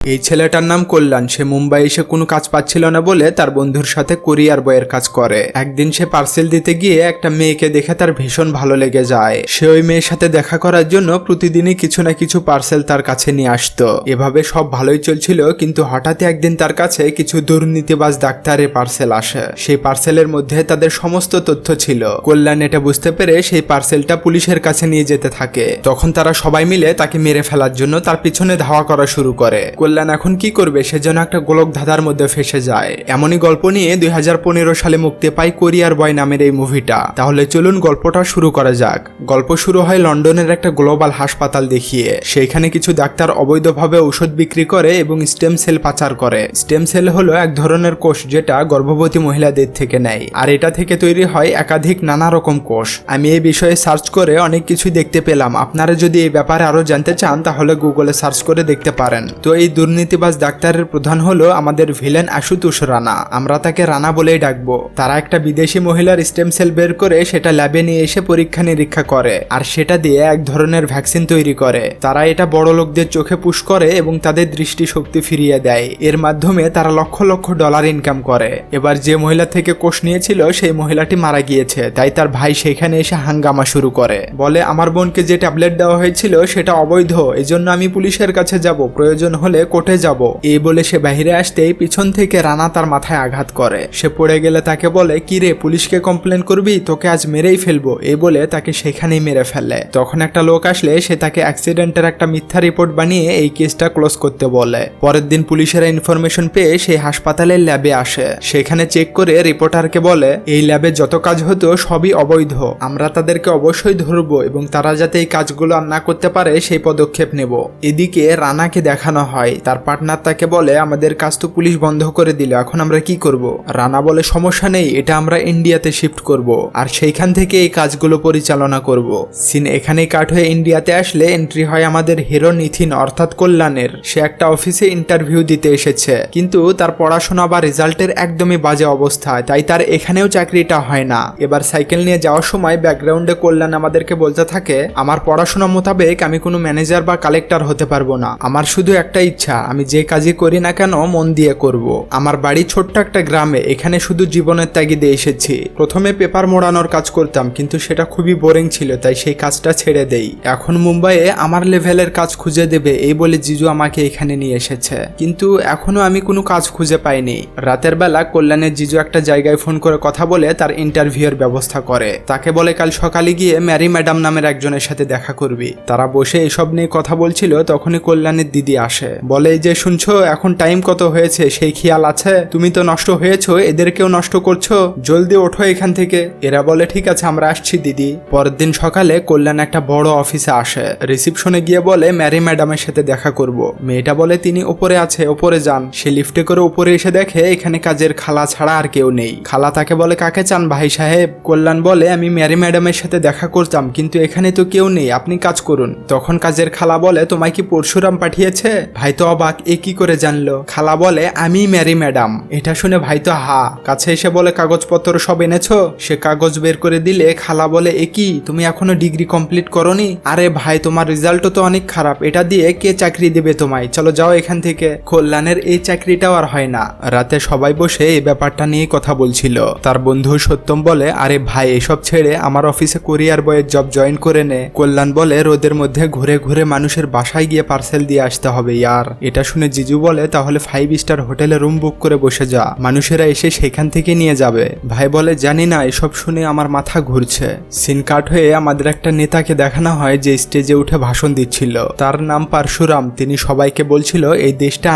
এই ছেলেটার নাম কল্যাণ। সে মুম্বাই এসে কোনো কাজ পাচ্ছিল না বলে তার বন্ধুর সাথে কুরিয়ার বয়ের কাজ করে। একদিন সে পার্সেল দিতে গিয়ে একটা মেয়েকে দেখে তার ভীষণ ভালো লেগে যায়। সে ওই মেয়ের সাথে দেখা করার জন্য প্রতিদিনই কিছু না কিছু পার্সেল তার কাছে নিয়ে আসতো। এভাবে সব ভালোই চলছিল, কিন্তু হঠাৎই একদিন তার কাছে কিছু দুর্নীতিবাজ ডাক্তারের পার্সেল আসে। সেই পার্সেলের মধ্যে তাদের সমস্ত তথ্য ছিল। কল্যাণ এটা বুঝতে পেরে সেই পার্সেলটা পুলিশের কাছে নিয়ে যেতে থাকে। তখন তারা সবাই মিলে তাকে মেরে ফেলার জন্য তার পিছনে ধাওয়া করা শুরু করে। কল্যাণ এখন কি করবে সে যেন একটা গোলক ধাঁধার মধ্যে ফেসে যায়। এমনই গল্প নিয়ে 2015 সালে মুক্তি পায় কোরিয়ার বয় নামের এই মুভিটা। তাহলে চলুন গল্পটা শুরু করা যাক। গল্প শুরু হয় লন্ডনের একটা গ্লোবাল হাসপাতাল দেখিয়ে। সেইখানে কিছু ডাক্তার অবৈধভাবে ঔষধ বিক্রি করে এবং স্টেম সেল পাচার করে। স্টেম সেল হলো এক ধরনের কোষ যেটা গর্ভবতী মহিলাদের থেকে নেয়, আর এটা থেকে তৈরি হয় একাধিক নানা রকম কোষ। আমি এই বিষয়ে সার্চ করে অনেক কিছু দেখতে পেলাম। আপনারা যদি এই ব্যাপারে আরো জানতে চান তাহলে গুগলে সার্চ করে দেখতে পারেন। তো এই দুর্নীতিবাজ ডাক্তারের প্রধান হলো আমাদের ভিলেন আশুতোষ রানা। আমরা তাকে রানা বলেই ডাকবো। তারা একটা বিদেশি মহিলার স্টেম সেল বের করে সেটা ল্যাবে নিয়ে এসে পরীক্ষা নিরীক্ষা করে, আর সেটা দিয়ে এক ধরনের ভ্যাকসিন তৈরি করে। তারা এটা বড় লোকদের চোখে পুশ করে এবং তাদের দৃষ্টিশক্তি ফিরিয়ে দেয়। এর মাধ্যমে তারা লক্ষ লক্ষ ডলার ইনকাম করে। এবার যে মহিলা থেকে কোষ নিয়েছিল সেই মহিলাটি মারা গিয়েছে, তাই তার ভাই সেখানে এসে হাঙ্গামা শুরু করে। বলে আমার বোনকে যে ট্যাবলেট দেওয়া হয়েছিল সেটা অবৈধ, এজন্য আমি পুলিশের কাছে যাব, প্রয়োজন হলে কোর্টে যাব। এই বলে সে বাহিরে আসতেই পিছন থেকে রানা তার মাথায় আঘাত করে। সে পড়ে গেলে তাকে বলে কি রে, পুলিশকে কমপ্লেন করবি, তোকে আজ মেরেই ফেলবো। এই বলে তাকে সেখানেই মেরে ফেলে। তখন একটা লোক আসলে সে তাকে অ্যাক্সিডেন্টের একটা মিথ্যা রিপোর্ট বানিয়ে এই কেসটা ক্লোজ করতে বলে। পরের দিন পুলিশেরা ইনফরমেশন পেয়ে সেই হাসপাতালের ল্যাবে আসে। সেখানে চেক করে রিপোর্টারকে বলে এই ল্যাবে যত কাজ হতো সবই অবৈধ, আমরা তাদেরকে অবশ্যই ধরবো এবং তারা যাতে এই কাজগুলো আর না করতে পারে সেই পদক্ষেপ নেব। এদিকে রানাকে দেখানো হয়। তার পার্টনার তাকে বলে আমাদের কাজ তো পুলিশ বন্ধ করে দিল, এখন আমরা কি করব? রানা বলে সমস্যা নেই, এটা আমরা ইন্ডিয়াতে শিফট করব, আর সেইখান থেকে এই কাজগুলো পরিচালনা করব। সিন এখানেই কাট হয়ে ইন্ডিয়াতে আসলে এন্ট্রি হয় আমাদের হিরো নিথিন অর্থাৎ কল্যাণের। সে একটা অফিসে ইন্টারভিউ দিতে এসেছে, কিন্তু তার পড়াশোনা বা রেজাল্টের একদমই বাজে অবস্থা, তাই তার এখানেও চাকরিটা হয় না। এবার সাইকেল নিয়ে যাওয়ার সময় ব্যাকগ্রাউন্ডে কল্যাণ আমাদেরকে বলতে থাকে আমার পড়াশোনা মোতাবেক আমি কোনো ম্যানেজার বা কালেক্টর হতে পারবো না। আমার শুধু একটা ইচ্ছা, আমি যে কাজই করি না কেন মন দিয়ে করব। আমার বাড়ি ছোট্ট একটা গ্রামে, এখানে শুধু জীবনের তাগিদে এসেছি। প্রথমে পেপার মোড়ানোর কাজ করতাম, কিন্তু সেটা খুবই বোরিং ছিল, তাই সেই কাজটা ছেড়ে দেই। এখন মুম্বাইয়ে আমার লেভেলের কাজ খুঁজে দেবে এই বলে জিজু আমাকে এখানে নিয়ে এসেছে, কিন্তু এখনো আমি কোনো কাজ খুঁজে পাইনি। রাতের বেলা কল্যাণের জিজু একটা জায়গায় ফোন করে কথা বলে তার ইন্টারভিউয়ের ব্যবস্থা করে। তাকে বলে কাল সকালে গিয়ে ম্যারি ম্যাডাম নামের একজনের সাথে দেখা করবি। তারা বসে এসব নিয়ে কথা বলছিল, তখনই কল্যাণের দিদি আসে। বলে এই যে শুনছো, এখন টাইম কত হয়েছে সেই খেয়াল আছে? তুমি তো নষ্ট হয়েছো, এদেরকেও নষ্ট করছো, জলদি ওঠো এখান থেকে। এরা বলে ঠিক আছে আমরা আসছি দিদি। পরের দিন সকালে কল্যাণ একটা বড় অফিসে আসে। রিসিপশনে গিয়ে বলে ম্যারি ম্যাডামের সাথে দেখা করব। মেয়েটা বলে তিনি উপরে আছে, উপরে যান। সে লিফটে করে উপরে এসে দেখে এখানে কাজের খালা ছাড়া আর কেউ নেই। খালা তাকে বলে কাকে চান ভাই সাহেব? কল্যাণ বলে আমি ম্যারি ম্যাডামের সাথে দেখা করতাম, কিন্তু এখানে তো কেউ নেই, আপনি কাজ করুন। তখন কাজের খালা বলে তোমায় কি পরশুরাম পাঠিয়েছে? ভাই তো অবাক, এ কি করে জানলো? খালা বলে আমি ম্যারি ম্যাডাম। এটা শুনে ভাই তো হা। কাছে এসে বলে কাগজপত্র সব এনেছো? সে কাগজ বের করে দিলে খালা বলে এ কি, তুমি এখনো ডিগ্রি কমপ্লিট করনি? আরে ভাই তোমার রেজাল্টও তো অনেক খারাপ, এটা দিয়ে কে চাকরি দেবে তোমায়, চলো যাও এখান থেকে। কল্যাণের এই চাকরিটাও আর হয় না। রাতে সবাই বসে এই ব্যাপারটা নিয়ে কথা বলছিল। তার বন্ধু সত্যম বলে আরে ভাই এসব ছেড়ে আমার অফিসে কুরিয়ার বয়ের জব জয়েন করে নে। কল্যাণ বলে রোদের মধ্যে ঘুরে ঘুরে মানুষের বাসায় গিয়ে পার্সেল দিয়ে আসতে হবে ইয়ার। এটা শুনে জিজু বলে তাহলে 5 স্টার হোটেলে রুম বুক করে বসে যা, মানুষেরা এসে সেখান থেকে নিয়ে যাবে। ভাই বলে জানি না, এসব শুনে আমার মাথা ঘুরছে। সিন কাট হয়ে আমাদের একটা নেতাকে দেখানো হয় যে স্টেজে উঠে ভাষণ দিচ্ছিল। তার নাম পারশুরাম। তিনি সবাইকে বলছিল এই দেশটা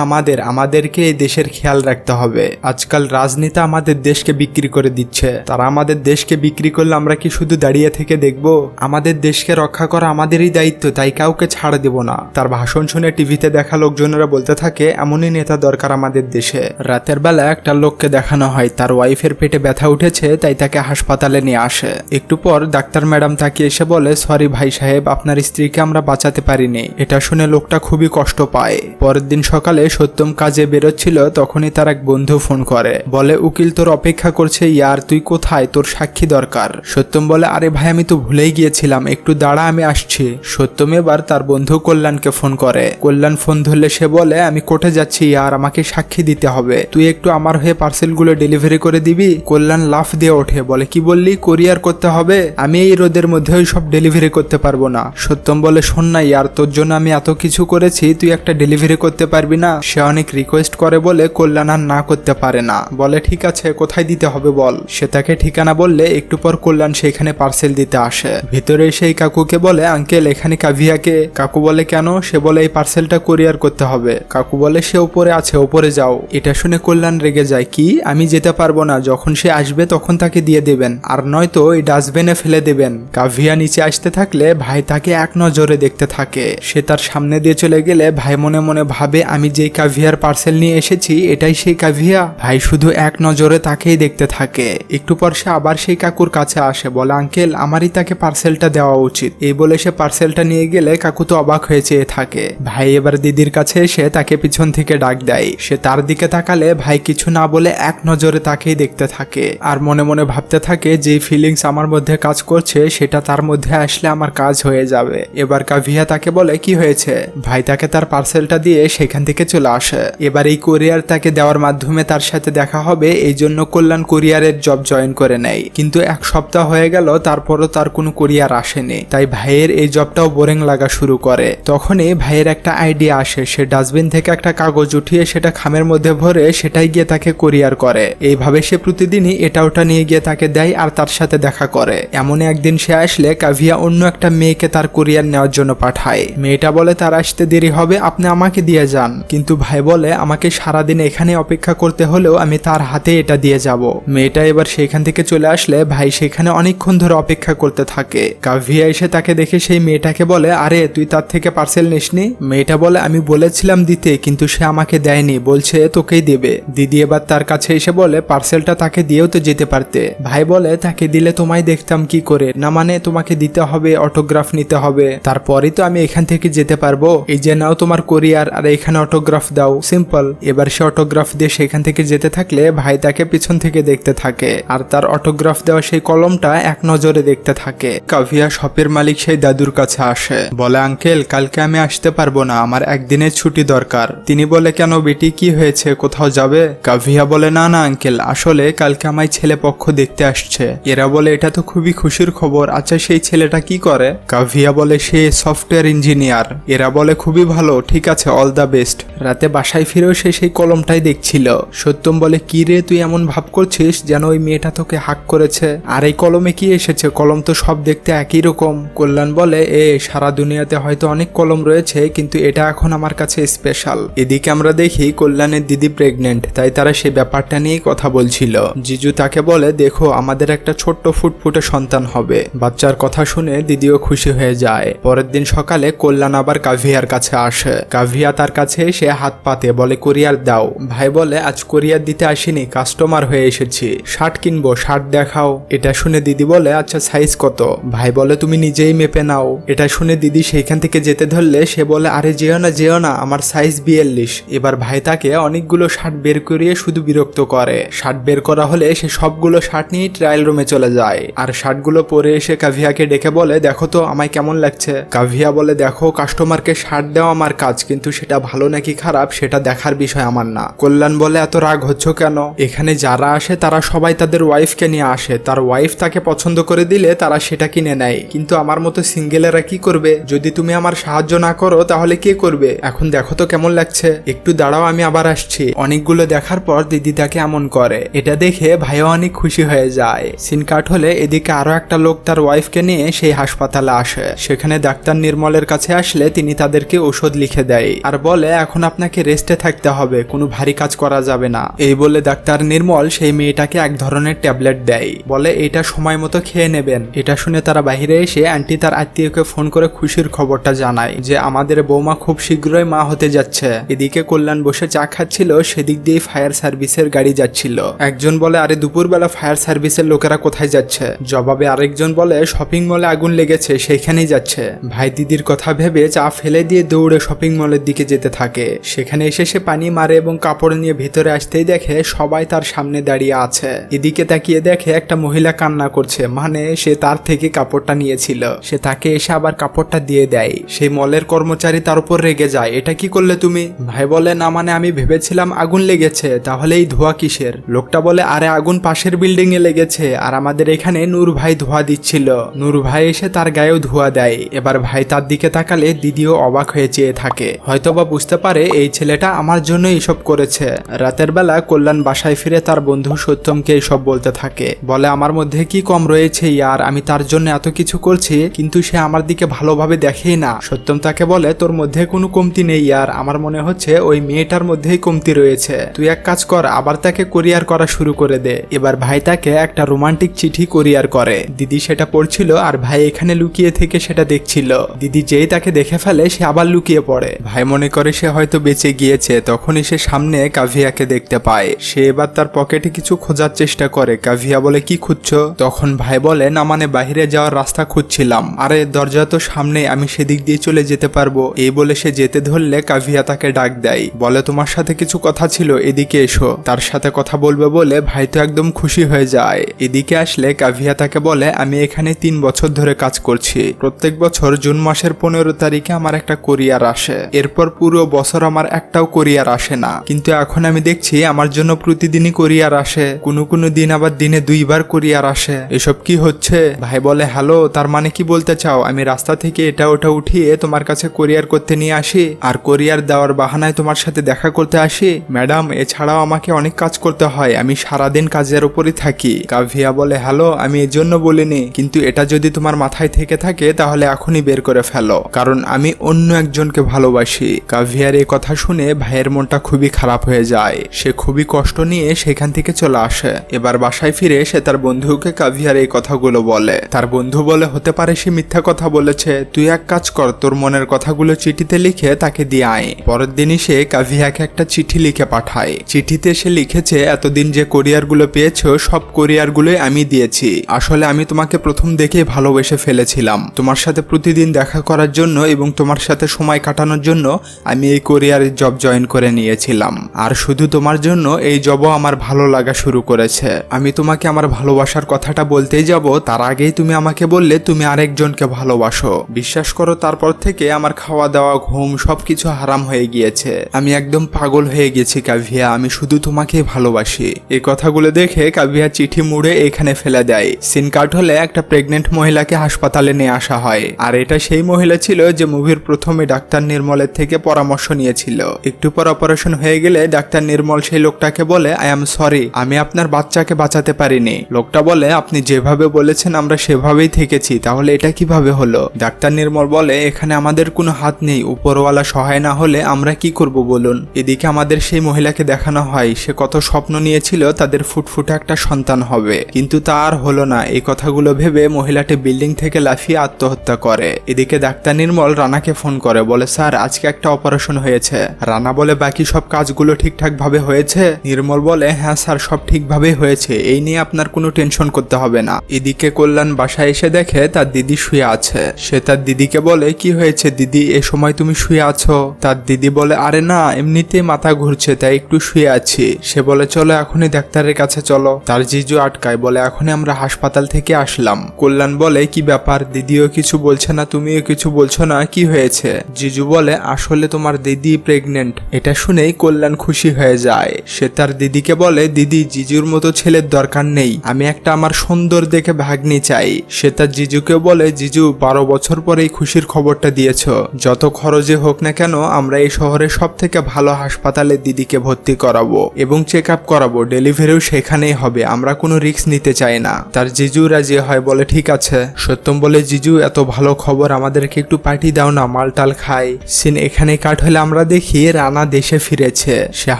আমাদেরকে এই দেশের খেয়াল রাখতে হবে। আজকাল রাজনীতি আমাদের দেশকে বিক্রি করে দিচ্ছে। তারা আমাদের দেশকে বিক্রি করলে আমরা কি শুধু দাঁড়িয়ে থেকে দেখব? আমাদের দেশকে রক্ষা করা আমাদেরই দায়িত্ব, তাই কাউকে ছাড় দেব না। তার ভাষণ শুনে টিভিতে দেখা লোকজনেরা বলতে থাকে এমনই নেতা দরকার আমাদের দেশে। রাতের বেলা একটা লোককে দেখানো হয়, তার ওয়াইফের পেটে ব্যথা উঠেছে, তাই তাকে হাসপাতালে নিয়ে আসে। একটু পর ডাক্তার ম্যাডাম তাকে এসে বলে সরি ভাই সাহেব, আপনার স্ত্রীকে আমরা বাঁচাতে পারিনি। এটা শুনে লোকটা খুবই কষ্ট পায়। পরের দিন সকালে সত্যম কাজে বেরোচ্ছিল, তখনই তার এক বন্ধু ফোন করে। বলে উকিল তোর অপেক্ষা করছে ইয়ার, তুই কোথায়? তোর সাক্ষী দরকার। সত্যম বলে আরে ভাই আমি তো ভুলেই গিয়েছিলাম, একটু দাঁড়া আমি আসছি। সত্যম এবার তার বন্ধু কল্যাণকে ফোন করে। কল্যাণ ফোন ধরলে সে বলে আমি কোর্টে যাচ্ছি আর আমাকে সাক্ষী দিতে হবে, তুই একটু আমার হয়ে পার্সেলগুলো ডেলিভারি করে দিবি। কল্যাণ লাফ দিয়ে ওঠে, বলে কি বললি, কোরিয়ার করতে হবে? আমি এই রোদের মধ্যে ওই সব ডেলিভারি করতে পারবো না। সত্যম বলে শোন না ইয়ার, তোর জন্য আমি এত কিছু করেছি, তুই একটা ডেলিভারি করতে পারবি না? সে অনেক রিকোয়েস্ট করে বলে কল্যাণ আর না করতে পারে না, বলে ঠিক আছে কোথায় দিতে হবে বল। সে তাকে ঠিকানা বললে একটু পর কল্যাণ সেখানে পার্সেল দিতে আসে। ভিতরে সেই কাকুকে বলে আঙ্কেল এখানে কাভিয়াকে। কাকু বলে কেন? সে বলে এই পার্সেলটা কোরিয়ার করতে হবে। কাকু বলে সে উপরে আছে, উপরে যাও। এটা শুনে কল্যাণ রেগে যায়, কি আমি যেতে পারবো না, যখন সে আসবে তখন তাকে দিয়ে দেবেন, আর নয়তো এই ডাস্টবিনে ফেলে দেবেন। কাভিয়া নিচে আসতে থাকলে ভাই তাকে এক নজরে দেখতে থাকে। সে তার সামনে দিয়ে চলে গেলে ভাই মনে মনে ভাবে আমি যেই কাভিয়ার পার্সেল নিয়ে এসেছি এটাই সেই কাভিয়া। ভাই শুধু এক নজরে তাকেই দেখতে থাকে। একটু পর সে আবার সেই কাকুর কাছে আসে, বলে আঙ্কেল আমারই তাকে পার্সেলটা দেওয়া উচিত। এই বলে সে পার্সেলটা নিয়ে গেলে কাকু তো অবাক হয়ে চেয়ে থাকে। ভাই এবার দিদির কাছে এসে তাকে পিছন থেকে ডাক দেয়। সে তার দিকে তাকালে ভাই কিছু না বলে এক নজরে তাকেই দেখতে থাকে, আর মনে মনে ভাবতে থাকে যে ফিলিংস আমার মধ্যে কাজ করছে সেটা তার মধ্যে আসলে আমার কাজ হয়ে যাবে। এবার কাভিয়া তাকে বলে কি হয়েছে। ভাই তাকে তার পার্সেলটা দিয়ে সেখান থেকে চলে আসে। এবার এই কোরিয়ার তাকে দেওয়ার মাধ্যমে তার সাথে দেখা হবে, এই জন্য কল্যাণ কোরিয়ারের জব জয়েন করে নেয়। কিন্তু এক সপ্তাহ হয়ে গেল তারপরও তার কোনো কোরিয়ার আসেনি, তাই ভাইয়ের এই জবটাও বোরিং লাগা শুরু করে। তখনই ভাইয়ের একটা আইডিয়া আসে, সে ডাস্টবিন থেকে একটা কাগজ উঠিয়ে সেটা খামের মধ্যে ভরে সেটাই গিয়ে তাকে কোরিয়ার করে। এইভাবে সে প্রতিদিনই এটা ওটা নিয়ে গিয়ে তাকে দেয় আর তার সাথে দেখা করে। এমন একদিন সে আসলে কাভিয়া অন্য একটা মেয়েকে তার কোরিয়ার নেওয়ার জন্য পাঠায়। মেয়েটা বলে তার আসতে দেরি হবে, আপনি আমাকে দিয়ে যান। কিন্তু ভাই বলে আমাকে সারাদিন এখানে অপেক্ষা করতে হলেও আমি তার হাতে এটা দিয়ে যাব। মেয়েটা এবার সেখান থেকে চলে আসলে ভাই সেখানে অনেকক্ষণ ধরে অপেক্ষা করতে থাকে। কাভিয়া এসে তাকে দেখে সেই মেয়েটাকে বলে আরে তুই তার থেকে পার্সেল নিসনি? মেয়েটা বলে আমি বলেছিলাম দিতে কিন্তু সে আমাকে দেয়নি, বলছে তোকেই দেবে। দিদি এবার তার কাছে এসে বলে পার্সেলটা তাকে দিয়েও তো যেতে পারতে। ভাই বলে তাকে দিলে তোমায় দেখতাম কি করে, না মানে তোমাকে দিতে হবে, অটোগ্রাফ নিতে হবে, তারপরেই তো আমি এখান থেকে যেতে পারবো। এই যে নাও তোমার কোরিয়ার আর এখানে অটোগ্রাফ দাও, সিম্পল। এবার সে অটোগ্রাফ দিয়ে সেখান থেকে যেতে থাকলে ভাই তাকে পিছন থেকে দেখতে থাকে আর তার অটোগ্রাফ দেওয়া সেই কলমটা এক নজরে দেখতে থাকে। কাভিয়া শপের মালিক সেই দাদুর কাছে আসে, বলে আঙ্কেল কালকে আমি আসতে পারবো না, আমার একদিনের ছুটি দরকার। তিনি বলে কেন বেটি কি হয়েছে, কোথাও যাবে? কাভিয়া বলে না না আঙ্কেল, আসলে কালকে আমায় ছেলে পক্ষ দেখতে আসছে। এরা বলে এটা তো খুবই খুশির খবর, আচ্ছা সেই ছেলেটা কি করে? কাভিয়া বলে সে সফটওয়্যার ইঞ্জিনিয়ার। এরা বলে খুবই ভালো, ঠিক আছে অল দ্য বেস্ট। রাতে বাসায় ফিরেও সে সেই কলমটাই দেখছিল। সত্যম বলে কি রে তুই এমন ভাব করছিস যেন ওই মেয়েটা তোকে হাক করেছে, আর এই কলমে কি এসেছে, কলম তো সব দেখতে একই রকম। কল্যাণ বলে সারা দুনিয়াতে হয়তো অনেক কলম রয়েছে কিন্তু এটা এখন আমার কাছে স্পেশাল। এদিকে আমরা দেখি কল্যাণের দিদি প্রেগনেন্ট, তাই তারা সে ব্যাপারটা নিয়েই কথা বলছিল। জিজু তাকে বলে দেখো আমাদের একটা ছোট্ট ফুটফুটে সন্তান হবে। বাচ্চার কথা শুনে দিদিও খুশি হয়ে যায়। পরের দিন সকালে কল্যাণ আবার কাভিয়ার কাছে আসে। কাভিয়া তার কাছে এসে হাত পাতে বলে কোরিয়ার দাও। ভাই বলে আজ কোরিয়ার দিতে আসিনি, কাস্টমার হয়ে এসেছি, শার্ট কিনবো, শার্ট দেখাও। এটা শুনে দিদি বলে আচ্ছা সাইজ কত? ভাই বলে তুমি নিজেই মেপে নাও। এটা শুনে দিদি সেইখান থেকে যেতে ধরলে সে বলে আরে যেও না আমার সাইজ 42। এবার ভাই তাকে অনেকগুলো শার্ট বের করিয়ে শুধু বিরক্ত করে। শার্ট বের করা হলে সে সবগুলো শার্ট নিয়ে ট্রায়াল রুমে চলে যায় আর শার্টগুলো পরে এসে কাভিয়াকে ডেকে বলে দেখো তো আমায় কেমন লাগছে। কাভিয়া বলে দেখো কাস্টমারকে শার্ট দেওয়া আমার কাজ, কিন্তু সেটা ভালো নাকি খারাপ সেটা দেখার বিষয় আমার না। কল্যাণ বলে এত রাগ হচ্ছ কেন? এখানে যারা আসে তারা সবাই তাদের ওয়াইফকে নিয়ে আসে, তার ওয়াইফ তাকে পছন্দ করে দিলে তারা সেটা কিনে নেয়, কিন্তু আমার মতো সিঙ্গেলেরা কি করবে? যদি তুমি আমার সাহায্য না করো তাহলে কে করবে? এখন দেখো তো কেমন লাগছে, একটু দাঁড়াও আমি আবার আসছি। অনেকগুলো দেখার পর দিদি তাকে এমন করে, এটা দেখে ভাইও অনেক খুশি হয়ে যায়। সিন কাট হলে এদিকে আরো একটা লোক তার ওয়াইফকে নিয়ে সেই হাসপাতালে আসে। সেখানে ডাক্তার নির্মলের কাছে আসলে তিনি তাদেরকে ওষুধ লিখে দেয় আর বলে এখন আপনাকে রেস্টে থাকতে হবে, কোনো ভারী কাজ করা যাবে না। এই বলে ডাক্তার নির্মল সেই মেয়েটাকে এক ধরনের ট্যাবলেট দেয়, বলে এটা সময় মতো খেয়ে নেবেন। এটা শুনে তারা বাইরে এসে আন্টি তার আত্মীয়কে ফোন করে খুশির খবরটা জানায় যে আমাদের বৌমা খুব শীঘ্রই মা হতে যাচ্ছে। এদিকে কল্যাণ বসে চা খাচ্ছিল, সেদিক দিয়ে ফায়ার সার্ভিসের গাড়ি যাচ্ছিল। একজন বলে আরে দুপুরবেলা ফায়ার সার্ভিসের লোকেরা কোথায় যাচ্ছে? জবাবে আরেকজন বলে শপিং মলে আগুন লেগেছে, সেখানেই যাচ্ছে। ভাই দিদির কথা ভেবে চা ফেলে দিয়ে দৌড়ে শপিং মলের দিকে যেতে থাকে। সেখানে এসে সে পানি মারে এবং কাপড় নিয়ে ভিতরে আসতেই দেখে সবাই তার সামনে দাঁড়িয়ে আছে। এদিকে তাকিয়ে দেখে একটা মহিলা কান্না করছে, মানে সে তার থেকে কাপড়টা নিয়েছিল। সে তাকে এসে আবার কাপড়টা দিয়ে দেয়। সেই মলের কর্মচারী তার উপর রেগে যায়, এটা কি করলে তুমি? ভাই বলে না মানে আমি ভেবেছিলাম আগুন লেগেছে, তাহলে এই ধোঁয়া কিসের? লোকটা বলে আরে আগুন পাশের বিল্ডিং এ লেগেছে আর আমাদের এখানে নূর ভাই ধোঁয়া দিচ্ছিল, নূর ভাই এসে তার গায়েও ধোঁয়া দেয়। এবার ভাই তার দিকে তাকালে দিদিও অবাক হয়ে চেয়ে থাকে, হয়তোবা বুঝতে পারে এই ছেলেটা আমার জন্য এইসব করেছে। রাতের বেলা কল্যাণ বাসায় ফিরে তার বন্ধু সত্যমকে এইসব বলতে থাকে, বলে আমার মধ্যে কি কম রয়েছে ইয়ার, আমি তার জন্য এত কিছু করছি কিন্তু সে আমার দিকে ভালোভাবে দেখেই না। সত্যম তাকে বলে তোর মধ্যে কোনো কমতি নেই ইয়ার, আমার মনে হচ্ছে ওই মেয়েটার মধ্যেই কমতি রয়েছে, তুই এক কাজ কর আবার তাকে কোরিয়ার করা শুরু করে দে। এবার ভাই তাকে একটা রোমান্টিক চিঠি কোরিয়ার করে, দিদি সেটা পড়ছিল আর ভাই এখানে লুকিয়ে থেকে সেটা দেখছিল। দিদি যেই তাকে দেখে ফেলে সে আবার লুকিয়ে পড়ে, ভাই মনে করে সে হয়তো বেঁচে গিয়েছে। তখনই সে সামনে কাভিয়াকে দেখতে পায়, সে এবার তার পকেটে কিছু খোঁজার চেষ্টা করে। কাভিয়া বলে কি খুঁজছো? তখন ভাই বলে না মানে বাহিরে যাওয়ার রাস্তা খুঁজছিলাম। আরে দরজা তো সামনে, আমি সেদিক দিয়ে চলে যেতে পারবো। এই বলে সে যেতে ধরলে কাভিয়া তাকে ডাক দেয়, বলে তোমার সাথে কিছু কথা ছিল, এদিকে এসো। তার সাথে কথা বলবে বলে ভাই তো একদম খুশি হয়ে যায়। এদিকে আসলে কাভিয়া তাকে বলে আমি এখানে 3 বছর ধরে কাজ করছি, প্রত্যেক বছর জুন মাসের 15 তারিখে আমার একটা কোরিয়ার আসে, এরপর পুরো বছর আমার একটাও কোরিয়ার আসে না, কিন্তু এখন আমি দেখছি আমার জন্য প্রতিদিনই কোরিয়ার আসে, কোনো দিন আবার দিনে 2 বার কোরিয়ার আসে, এসব কি হচ্ছে? ভাই বলে হ্যালো, তার মানে কি বলতে চাও আমি রাস্তা থেকে এটা ওটা উঠিয়ে তোমার কাছে কোরিয়ার করতে নিয়ে আসি আর কোরিয়ার দেওয়ার বাহানায় তোমার সাথে দেখা করতে আসি? ম্যাডাম এছাড়াও আমাকে অনেক কাজ করতে হয়, আমি সারাদিন কাজের উপরই থাকি। কাভিয়া বলে হ্যালো, আমি এর জন্য বলিনি, কিন্তু এটা যদি তোমার মাথায় থেকে থাকে তাহলে এখনই বের করে ফেলো, কারণ আমি অন্য একজনকে ভালোবাসি। কাভিয়ার এই কথা শুনে ভাইয়ের মনটা খুবই খারাপ হয়ে যায়, সে খুবই কষ্ট নিয়ে সেখান থেকে চলে আসে। এবার বাসায় ফিরে সে তার বন্ধুকে কাভিয়ার এই কথাগুলো বলে। তার বন্ধু বলে হতে পারে সে মিথ্যা কথা বলেছে, তুই এক কাজ কর তোর মনের কথাগুলো চিঠিতে লিখে তাকে দিয়ে আয়। পরের দিনই সে কাভিয়াকে একটা চিঠি লিখে পাঠায়। চিঠিতে সে লিখেছে এতদিন যে কোরিয়ারগুলো পেয়েছো সব কোরিয়ারগুলোই আমি দিয়েছি, আসলে আমি তোমাকে প্রথম দেখেই ভালোবেসে ফেলেছিলাম, তোমার সাথে প্রতিদিন দেখা করার জন্য এবং তোমার সাথে সময় কাটানোর জন্য আমি এই কোরিয়ারের জব জয়েন করে নিয়েছিলাম, আর শুধু তোমার জন্য এই জবও আমার ভালো লাগা শুরু করেছে। আমি তোমাকে আমার ভালোবাসার কথাটা বলতেই যাব তার আগেই তুমি আমাকে বললে তুমি আরেকজনকে ভালোবাসো। বিশ্বাস করো তারপর থেকে আমার খাওয়া দাওয়া ঘুম সবকিছু হারাম হয়ে গিয়েছে, আমি একদম পাগল হয়ে গেছি কাভিয়া, আমি শুধু তোমাকেই ভালোবাসি। এই কথাগুলো দেখে কাভিয়া চিঠি মুড়ে এখানে ফেলে দেয়। সিন কাট হলে একটা প্রেগনেন্ট মহিলাকে হাসপাতালে নিয়ে আসা হয়, আর এটা সেই মহিলা ছিল যে মুভির প্রথমে ডাক্তার নির্মলের থেকে পরামর্শ নিয়েছিল। একটু পর অপারেশন হয়ে গেলে ডাক্তার নির্মল সেই লোকটাকে বলে আই এম সরি, আমি আপনার বাচ্চাকে বাঁচাতে পারিনি। লোকটা বলে আপনি যেভাবে বলেছেন আমরা সেভাবেই থেকেছি, তাহলে এটা কিভাবে হলো? ডাক্তার নির্মল বলে এখানে আমাদের কোনো হাত নেই, উপরওয়ালা সহায় না হলে আমরা কি করব বলুন। এদিকে আমাদের সেই মহিলাকে দেখানো হয় সে কত স্বপ্ন নিয়েছিল তাদের ফুটফুটে একটা সন্তান হবে, কিন্তু তা আর হলো না। এই কথাগুলো ভেবে মহিলাটি বিল্ডিং থেকে লাফিয়ে আত্মহত্যা করে। এদিকে ডাক্তার নির্মল রানাকে ফোন করে, বলে স্যার আজকে একটা অপারেশন হয়েছে। রানা বলে বাকি সব কাজগুলো ঠিকঠাক ভাবে হয়েছে? নির্মল বলে হ্যাঁ স্যার সব ঠিকভাবে হয়েছে, এই নিয়ে আপনার কোনো টেনশন করতে হবে না। এদিকে কল্যাণ বাসায় এসে দেখে তার দিদি শুয়ে আছে। সে তার দিদিকে বলে কি হয়েছে দিদি, এ সময় তুমি শুয়ে আছো? তার দিদি বলে আরে না এমনিতেই মাথা ঘুরছে তাই একটু শুয়ে আছি। সে বলে চলো এখনই ডাক্তারের কাছে চলো। তার জিজু আটকায়, বলে এখনই আমরা হাসপাতাল থেকে আসলাম। কল্যাণ বলে কি ব্যাপার, দিদিও কিছু বলছে না তুমিও কিছু বলছো না, কি হয়েছে? জিজু বলে আসলে তোমার দিদি প্রেগনেন্ট। এটা শুনেই কল্যাণ খুশি হয়ে যায়। সে তার দিদিকে বলে দিদি জিজুর মতো ছেলের দরকার নেই, আমি একটা আমার সুন্দর দেখে ভাগ্নি চাই। সে তার জিজুকে বলে জিজু 12 বছর পরেই খুশির খবরটা দিয়েছ, যত খরচে হোক না কেন আমরা এই শহরে সব থেকে ভালো হাসপাতালে দিদিকে ভর্তি করাবো এবং চেক আপ করাবো, ডেলিভারিও সেখানেই হবে, আমরা কোনো রিস্ক নিতে চাই না। তার জিজু রাজি হয়, বলে ঠিক আছে। সত্যম বলে জিজু এত ভালো খবর আমাদেরকে একটু পার্টি দাও না, মালটাল খাই। সিন এখানে কাট হলে আমরা দেখি রানা দেশে ফিরেছে। সে